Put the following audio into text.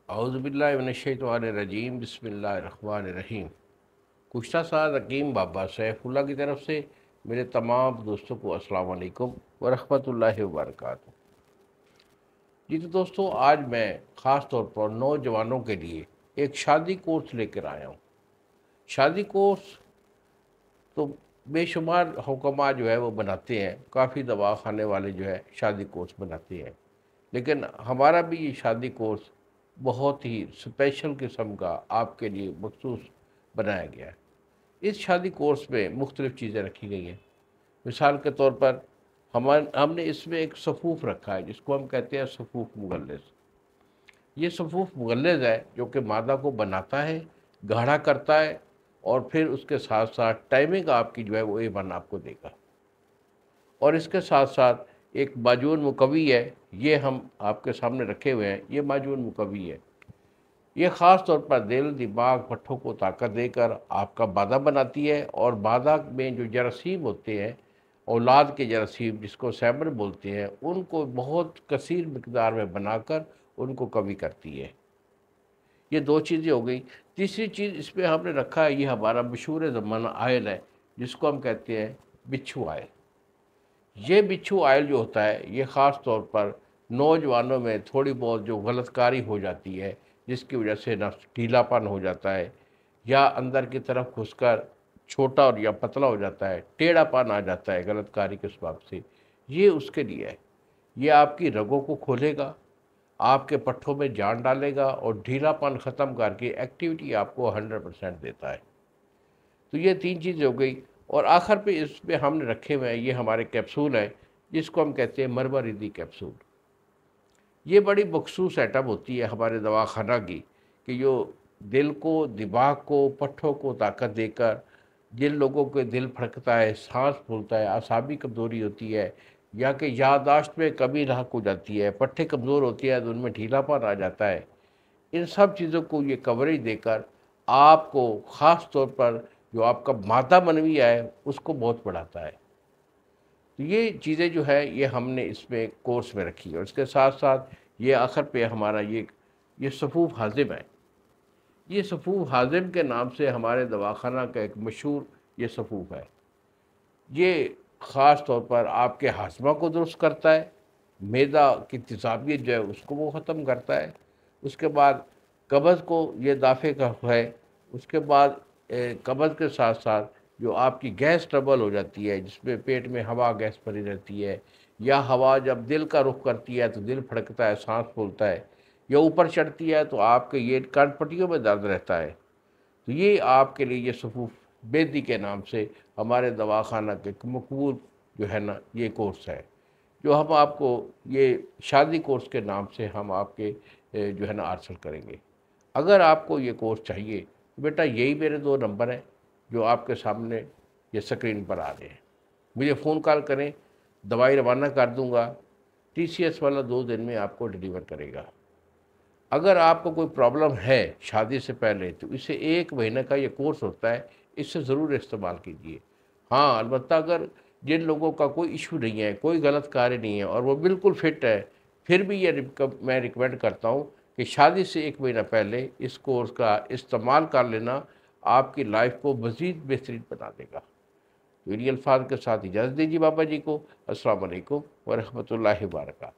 औज़ुबिल्लाहि मिनश्शैतानिर्रजीम बिस्मिल्लाहिर्रहमानिर्रहीम। कुश्ता साद हकीम बाबा सैफुल्लाह की तरफ से मेरे तमाम दोस्तों को अस्सलाम वालेकुम व रहमतुल्लाहि व बरकातुहू। जी तो दोस्तों, आज मैं ख़ास तौर पर नौजवानों के लिए एक शादी कोर्स लेकर आया हूँ। शादी कोर्स तो बेशुमार हुक्मा जो है वो बनाते हैं, काफ़ी दवा खाने वाले जो है शादी कोर्स बनाते हैं, लेकिन हमारा भी ये शादी कोर्स बहुत ही स्पेशल किस्म का आपके लिए मखसूस बनाया गया है। इस शादी कोर्स में मुख्तलिफ़ चीज़ें रखी गई हैं। मिसाल के तौर पर हमने इसमें एक सफ़ूफ़ रखा है, जिसको हम कहते हैं सफ़ूफ़ मुगल्लिस। ये सफ़ूफ़ मुगल्लिस है जो कि मादा को बनाता है, गाढ़ा करता है और फिर उसके साथ साथ टाइमिंग आपकी जो है वो A1 आपको देगा। और इसके साथ साथ एक माजून मुकव्वी है, ये हम आपके सामने रखे हुए हैं। ये माजून मुकव्वी है, ये ख़ास तौर पर दिल, दिमाग, पट्ठों को ताकत देकर आपका बादा बनाती है। और बादा में जो जरासीम होते हैं, औलाद के जरासीम जिसको सेमन बोलते हैं, उनको बहुत कसीर मिकदार में बनाकर उनको कवी करती है। ये दो चीज़ें हो गई। तीसरी चीज़ इसमें हमने रखा है, ये हमारा मशहूर ज़माना आयल है, जिसको हम कहते हैं बिच्छू आयल। ये बिच्छू आयल जो होता है, ये ख़ास तौर पर नौजवानों में थोड़ी बहुत जो गलतकारी हो जाती है, जिसकी वजह से नफ्स ढीलापन हो जाता है या अंदर की तरफ घुसकर छोटा और या पतला हो जाता है, टेढ़ापन आ जाता है गलतकारी के सबब से, ये उसके लिए है। ये आपकी रगों को खोलेगा, आपके पट्ठों में जान डालेगा और ढीलापन ख़त्म करके एक्टिविटी आपको 100% देता है। तो ये तीन चीज़ें हो गई। और आखिर पे इसमें हमने रखे हुए हैं, ये हमारे कैप्सूल हैं, जिसको हम कहते हैं मरमरिदी कैप्सूल। ये बड़ी मखसूस आइटम होती है हमारे दवाखाना की, कि जो दिल को, दिमाग को, पट्ठों को ताकत देकर, जिन लोगों के दिल फड़कता है, सांस फूलता है, आसाबी कमज़ोरी होती है या कि याददाश्त में कमी लाक हो जाती है, पट्ठे कमज़ोर होती है तो उनमें ढीलापन आ जाता है, इन सब चीज़ों को ये कवरेज देकर आपको ख़ास तौर पर जो आपका मादा मनवी है उसको बहुत बढ़ाता है। तो ये चीज़ें जो है ये हमने इसमें कोर्स में रखी है। और इसके साथ साथ ये आखिर पे हमारा ये सफ़ूफ़ हाज़िम है। ये सफ़ूफ़ हाज़िम के नाम से हमारे दवाखाना का एक मशहूर ये सफ़ूफ़ है। ये ख़ास तौर पर आपके हाज़मा को दुरुस्त करता है, मैदा की तेज़ाबियत जो है उसको वो ख़त्म करता है। उसके बाद कब्ज़ को ये दाफ़े का है। उसके बाद कब्ज़ के साथ साथ जो आपकी गैस ट्रबल हो जाती है, जिसमें पेट में हवा गैस भरी रहती है, या हवा जब दिल का रुख करती है तो दिल फड़कता है, साँस फूलता है, या ऊपर चढ़ती है तो आपके ये कनपटियों में दर्द रहता है। तो ये आपके लिए ये सफ़ूफ़ बेदी के नाम से हमारे दवाखाना के एक मकबूल जो है ना ये कोर्स है, जो हम आपको ये शादी कोर्स के नाम से हम आपके जो है ना हासिल करेंगे। अगर आपको ये कोर्स चाहिए तो बेटा यही मेरे 2 नंबर हैं, जो आपके सामने ये स्क्रीन पर आ रहे हैं। मुझे फ़ोन कॉल करें, दवाई रवाना कर दूँगा। TCS वाला 2 दिन में आपको डिलीवर करेगा। अगर आपको कोई प्रॉब्लम है शादी से पहले, तो इसे 1 महीने का ये कोर्स होता है, इसे ज़रूर इस्तेमाल कीजिए। हाँ, अलबत्ता अगर जिन लोगों का कोई इश्यू नहीं है, कोई गलत कार्य नहीं है और वो बिल्कुल फिट है, फिर भी मैं रिकमेंड करता हूँ कि शादी से 1 महीना पहले इस कोर्स का इस्तेमाल कर लेना आपकी लाइफ को मज़ीद बेहतरीन बना देगा। तो इन्हीं अल्फाज के साथ इजाज़त दीजिए बाबा जी को। अस्सलाम वालेकुम व रहमतुल्लाहि व बरकातहू।